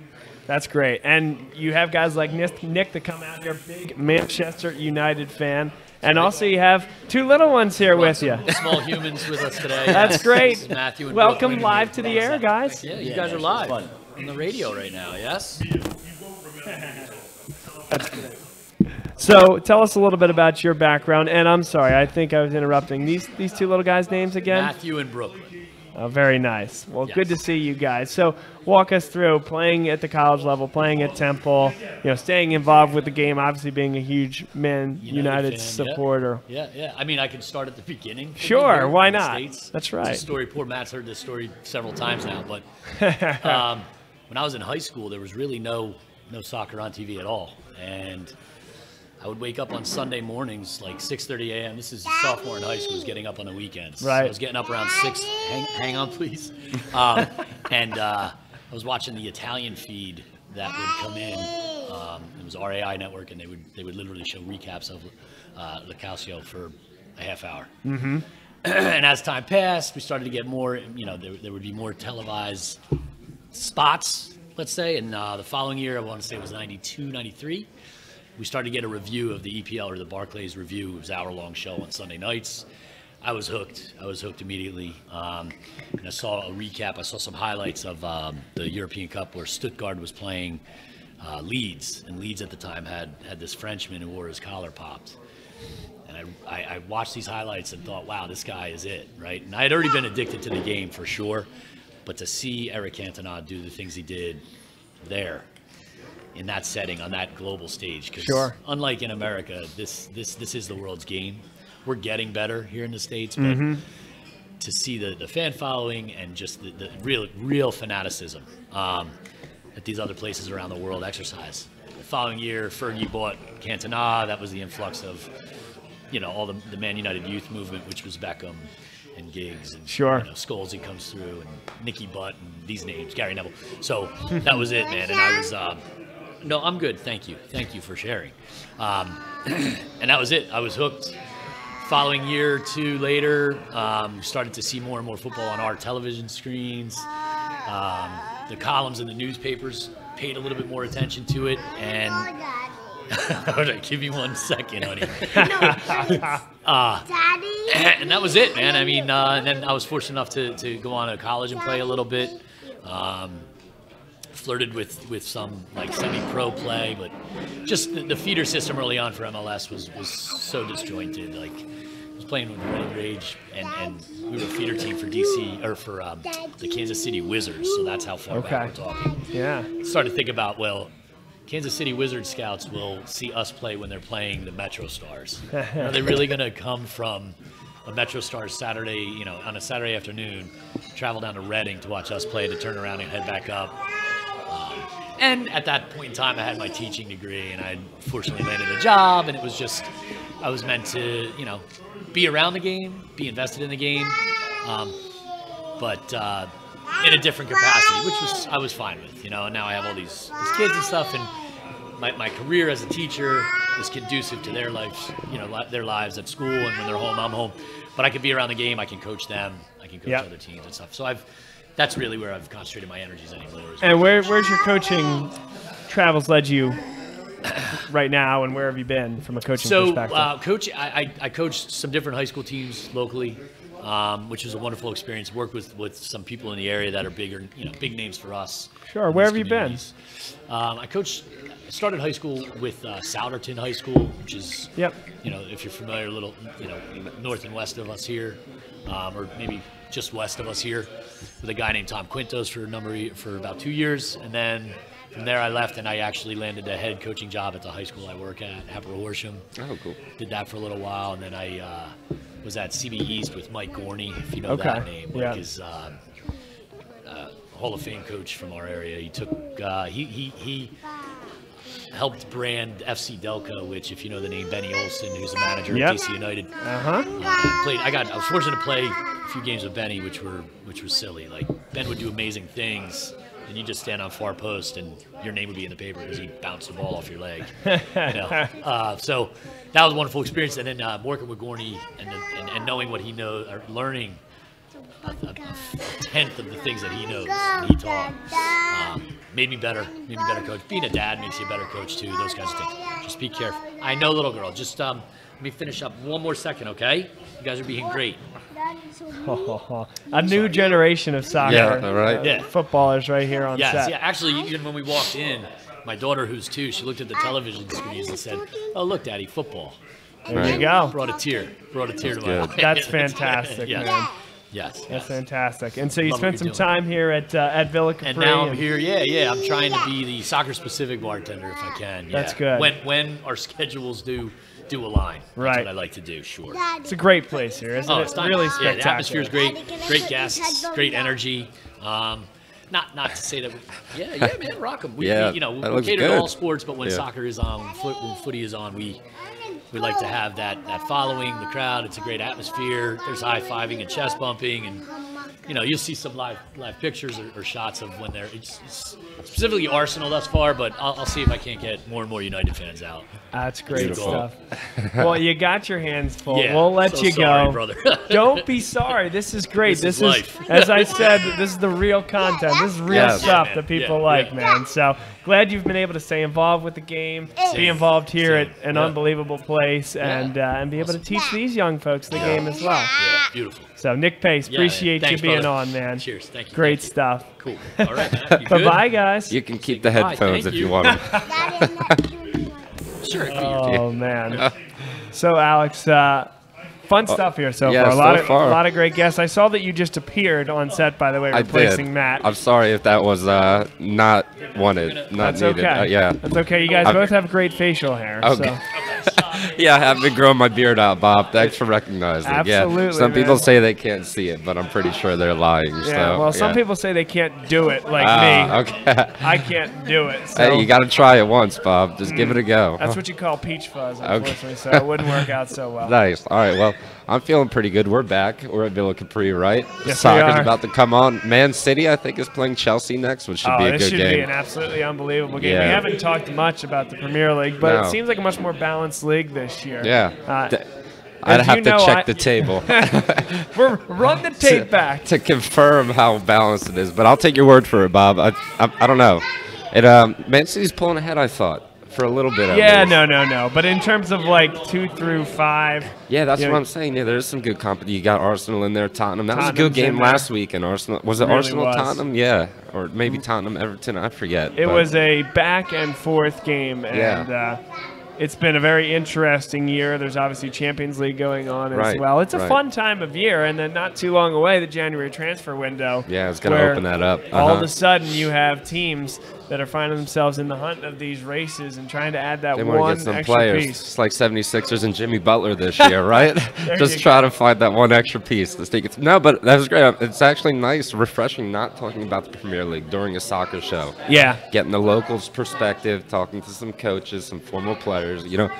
that's great. And you have guys like Nick that come out here, big Manchester United fan. And also you have two little ones here with you. Small humans with us today. That's great. Matthew and welcome Brooklyn live to the air, guys. Yeah, you guys are live on the radio right now, yes? So tell us a little bit about your background. And I'm sorry, I think I was interrupting. These two little guys' names again? Matthew and Brooklyn. Oh, very nice. Well, good to see you guys. So walk us through playing at the college level, playing at Temple, staying involved with the game, obviously being a huge United fan, supporter. Yeah. I mean, I can start at the beginning. Sure, why not? States. That's right. It's a story. Poor Matt's heard this story several times now. But when I was in high school, there was really no soccer on TV at all. And I would wake up on Sunday mornings, like 6:30 a.m. This is a sophomore in high school. I was getting up on the weekends. Right. So I was getting up around 6. Hang on, please. And I was watching the Italian feed that would come in. It was RAI Network, and they would literally show recaps of La Calcio for a half hour. Mm-hmm. And as time passed, we started to get more. There would be more televised spots, let's say. And the following year, I want to say it was 92, 93. We started to get a review of the EPL, or the Barclays review. It was an hour-long show on Sunday nights. I was hooked. I was hooked immediately. And I saw a recap. I saw some highlights of the European Cup where Stuttgart was playing Leeds. And Leeds at the time had this Frenchman who wore his collar popped. And I watched these highlights and thought, wow, this guy is it, right? And I had already been addicted to the game for sure. But to see Eric Cantona do the things he did there, in that setting, on that global stage, because unlike in America, this is the world's game. We're getting better here in the States, but to see the fan following and just the real fanaticism that these other places around the world exercise. The following year, Fergie bought Cantona. That was the influx of, all the Man United youth movement, which was Beckham and Giggs and Scholesy comes through and Nicky Butt and these names, Gary Neville. So that was it, man. And I was, no, I'm good. Thank you. Thank you for sharing. And that was it. I was hooked. Following year or two later, started to see more and more football on our television screens. The columns in the newspapers paid a little bit more attention to it, and give me 1 second, honey. Daddy. And that was it, man. I mean, and then I was fortunate enough to go on to college and play a little bit. Flirted with some like semi-pro play, but just the feeder system early on for MLS was so disjointed. Like, I was playing with Red Rage, and we were a feeder team for DC or for the Kansas City Wizards. So that's how far back we're talking. Yeah. Started to think about, well, Kansas City Wizards scouts will see us play when they're playing the Metro Stars. Are they really going to come from a Metro Stars Saturday, on a Saturday afternoon, travel down to Reading to watch us play, to turn around and head back up? And at that point in time, I had my teaching degree, and I fortunately landed a job, and it was just, I was meant to, be around the game, be invested in the game, but in a different capacity, which I was fine with, and now I have all these kids and stuff, and my career as a teacher is conducive to their lives, their lives at school, and when they're home, I'm home. But I can be around the game, I can coach them, I can coach other teams and stuff. So that's really where I've concentrated my energies anymore. And where's your coaching travels led you right now, and where have you been from a coaching perspective? I coached some different high school teams locally, which was a wonderful experience. Worked with some people in the area that are bigger, big names for us. Sure. Where have you been? I started high school with Souderton High School, which is, if you're familiar, a little, north and west of us here, or maybe just west of us here, with a guy named Tom Quintos for about 2 years, and then from there I left and I actually landed a head coaching job at the high school I work at, Capri. Oh, cool. Did that for a little while, and then I was at CB East with Mike Gorney, if you know that name. Mike is Hall of Fame coach from our area. He took he helped brand FC Delco, which, if you know the name Benny Olsen, who's a manager at DC United. I was fortunate to play a few games with Benny, which were silly. Like, Ben would do amazing things, and you just stand on far post, and your name would be in the paper because he bounced the ball off your leg. So that was a wonderful experience. And then working with Gorney and knowing what he knows, or learning a tenth of the things that he knows and he taught, made me better coach. Being a dad makes you a better coach too, those kinds of things. Just be careful. I know, little girl, just let me finish up 1 more second, okay? You guys are being great. A new generation of soccer footballers right here on set. Yeah, actually, even when we walked in, my daughter, who's 2, she looked at the television screens and said, "Oh, look, Daddy, football." There you go. Brought a tear to my eye. That's fantastic, man. Yes. That's fantastic. And so you spent some time here at Villa Capri. And now I'm here. Yeah. I'm trying to be the soccer-specific bartender if I can. Yeah. That's good. When our schedules do align. That's what I like to do. Sure. It's a great place here, isn't it? It's really spectacular. The atmosphere is great. Great guests. Great energy. Not to say that. Man, rock them. We cater to all sports, but when soccer is on, when footy is on, we like to have that following, the crowd. It's a great atmosphere. There's high-fiving and chest bumping, and you'll see some live pictures or shots of when they're it's specifically Arsenal thus far, but I'll see if I can't get more and more United fans out. That's great stuff. Well, you got your hands full. Yeah, we'll let you go. Brother. Don't be sorry. This is great. This is as I said, this is the real content. This is real stuff that people like, man. So glad you've been able to stay involved with the game, be involved here at an unbelievable place, and be able to teach these young folks the game as well. Yeah, beautiful. So Nick Pace, appreciate you being on, man. Cheers. Thank you. Great stuff. Cool. All right, man. Bye-bye, guys. You can keep the headphones if you want them. Sure. Oh, man. So, Alex, Fun stuff here so far. A lot of great guests. I saw that you just appeared on set, by the way, replacing Matt. I'm sorry if that was not wanted, not That's needed. okay. Yeah. That's okay. You guys both have great facial hair. Okay. So. Yeah, I have been growing my beard out, Bob. Thanks for recognizing. Absolutely, yeah. Some people say they can't see it, but I'm pretty sure they're lying. Yeah, so, well, some people say they can't do it like me. Okay. I can't do it. So. Hey, you got to try it once, Bob. Just give it a go. That's what you call peach fuzz, unfortunately, so it wouldn't work out so well. Nice. All right, well, I'm feeling pretty good. We're back. We're at Villa Capri, right? Yes, Soccer's we are. about to come on. Man City, I think, is playing Chelsea next, which should be a good game. This should be an absolutely unbelievable game. Yeah. We haven't talked much about the Premier League, but No. it seems like a much more balanced league this year. Yeah. I'd as have you to know, check the table. Run the tape back. To confirm how balanced it is, but I'll take your word for it, Bob. I don't know. Man City's pulling ahead, I thought, for a little bit. Yeah, no. But in terms of like 2 through 5. Yeah, that's what I'm saying. Yeah, there's some good company. You got Arsenal in there, Tottenham. That was a good Tottenham's in game there. last week in Arsenal. Was it Really Arsenal was. Tottenham? Yeah, or maybe Tottenham Everton. I forget. It but- was a back and forth game, and it's been a very interesting year. There's obviously Champions League going on as well. It's a fun time of year, and then not too long away, the January transfer window. Yeah, it's going to open that up. All of a sudden, you have teams that are finding themselves in the hunt of these races and trying to add that They one want to get some extra players. piece. It's like 76ers and Jimmy Butler this year, right? Just try to find that one extra piece. No, but that was great. It's actually nice, refreshing, not talking about the Premier League during a soccer show. Yeah. Getting the locals' perspective, talking to some coaches, some former players. You know,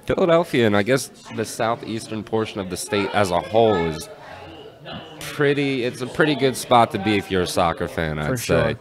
Philadelphia and I guess the southeastern portion of the state as a whole is it's a pretty good spot to be if you're a soccer fan, I'd say.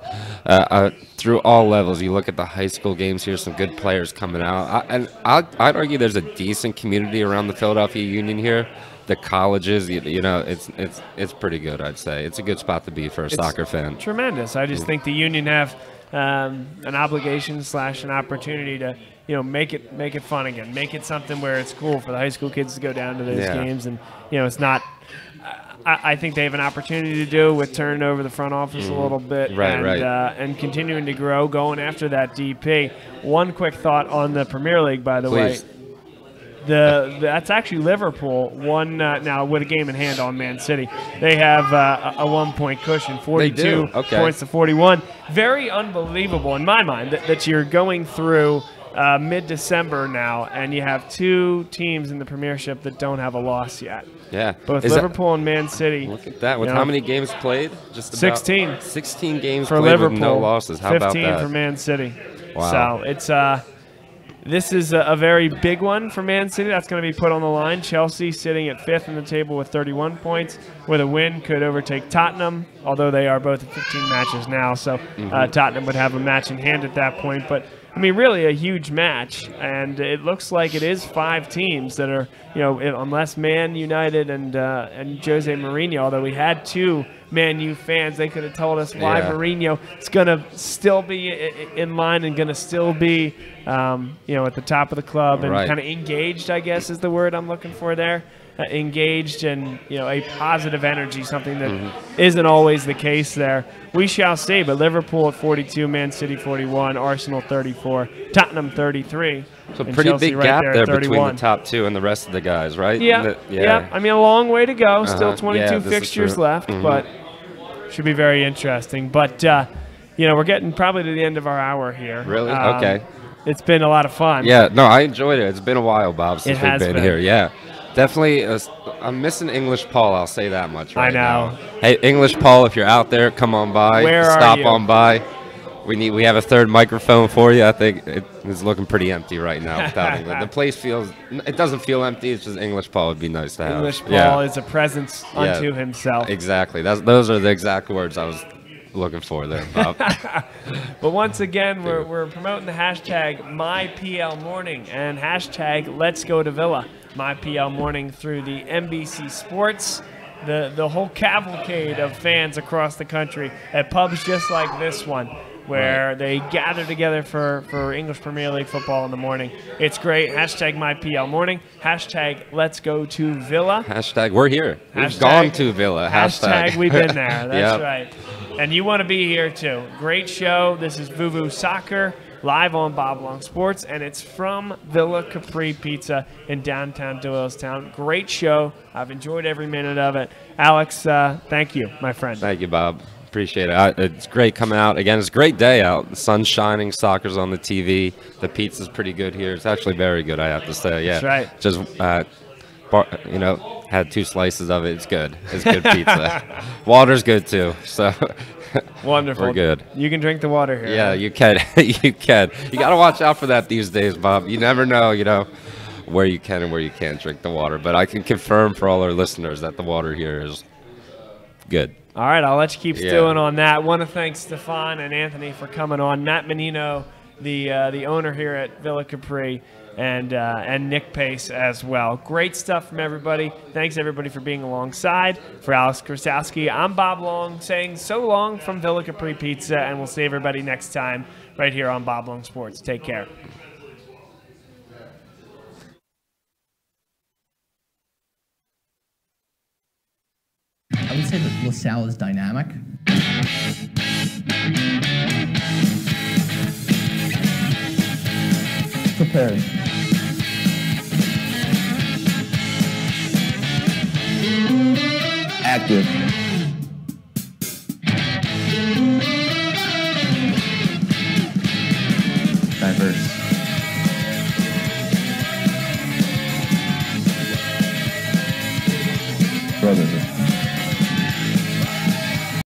Through all levels, you look at the high school games here, some good players coming out. I'd argue there's a decent community around the Philadelphia Union here. The colleges, you know, it's pretty good, I'd say. It's a good spot to be for a soccer fan. Tremendous. I just think the Union have an obligation / an opportunity to, you know, make it fun again. Make it something where it's cool for the high school kids to go down to those games. And, you know, it's not – I think they have an opportunity to do with turning over the front office a little bit and continuing to grow, going after that DP. One quick thought on the Premier League, by the way. That's actually Liverpool won now with a game in hand on Man City. They have a 1-point cushion, 42 points to 41. Very unbelievable in my mind that you're going through mid-December now, and you have 2 teams in the Premiership that don't have a loss yet. Yeah. Both Liverpool and Man City. Look at that. With how many games played? Just about 16. 16 games for played Liverpool, with no losses. How about that? 15 for Man City. Wow. So it's this is a very big one for Man City. That's going to be put on the line. Chelsea sitting at 5th in the table with 31 points. With a win, could overtake Tottenham, although they are both at 15 matches now. So Tottenham would have a match in hand at that point. But I mean, really a huge match, and it looks like it is 5 teams that are, you know, unless Man United and Jose Mourinho, although we had 2 Man U fans, they could have told us why Mourinho is going to still be in line and going to still be, you know, at the top of the club and kind of engaged, I guess is the word I'm looking for there. Engaged and, you know, a positive energy, something that isn't always the case there. We shall see, but Liverpool at 42, Man City 41, Arsenal 34, Tottenham 33. So pretty Chelsea big right gap there 31. between the top 2 and the rest of the guys, right? Yeah. I mean, a long way to go. Still 22 this fixtures is true. left, but should be very interesting. But, you know, we're getting probably to the end of our hour here. Really? Okay. It's been a lot of fun. Yeah, no, I enjoyed it. It's been a while, Bob, since we've been here. Yeah. Definitely, I'm missing English Paul. I'll say that much right now. Hey, English Paul, if you're out there, come on by. Stop on by. We have a 3rd microphone for you. I think it's looking pretty empty right now. Without English. The place it doesn't feel empty. It's just English Paul would be nice to have. English Paul is a presence unto himself. Exactly. Those are the exact words I was looking for there, Bob. But once again, we're promoting the hashtag MyPLMorning and hashtag Let's Go to Villa. MyPL Morning through the NBC Sports, the whole cavalcade of fans across the country at pubs just like this one, where they gather together for English Premier League football in the morning. It's great. Hashtag MyPL Morning. Hashtag Let's Go to Villa. Hashtag We're here. We've gone to Villa. Hashtag We've been there. That's right. And you want to be here too. Great show. This is Vuvu Soccer. live on Bob Long Sports, and it's from Villa Capri Pizza in downtown Doylestown. Great show. I've enjoyed every minute of it. Alex, thank you, my friend. Thank you, Bob. Appreciate it. It's great coming out. Again, it's a great day out. The sun's shining. Soccer's on the TV. The pizza's pretty good here. It's actually very good, I have to say. Yeah. That's right. Just, had 2 slices of it. It's good. It's good pizza. Water's good, too. So wonderful. We're good. You can drink the water here. Yeah, you can. You can. You got to watch out for that these days, Bob. You never know, where you can and where you can't drink the water. But I can confirm for all our listeners that the water here is good. All right, I'll let you keep stewing on that. Want to thank Stefan and Anthony for coming on. Matt Menino, the owner here at Villa Capri, and Nick Pace as well. Great stuff from everybody. Thanks, everybody, for being alongside. For Alex Krasowski, I'm Bob Long saying so long from Villa Capri Pizza, and we'll see everybody next time right here on Bob Long Sports. Take care. I would say that LaSalle is dynamic. Prepared. Active. Diverse. Brotherhood.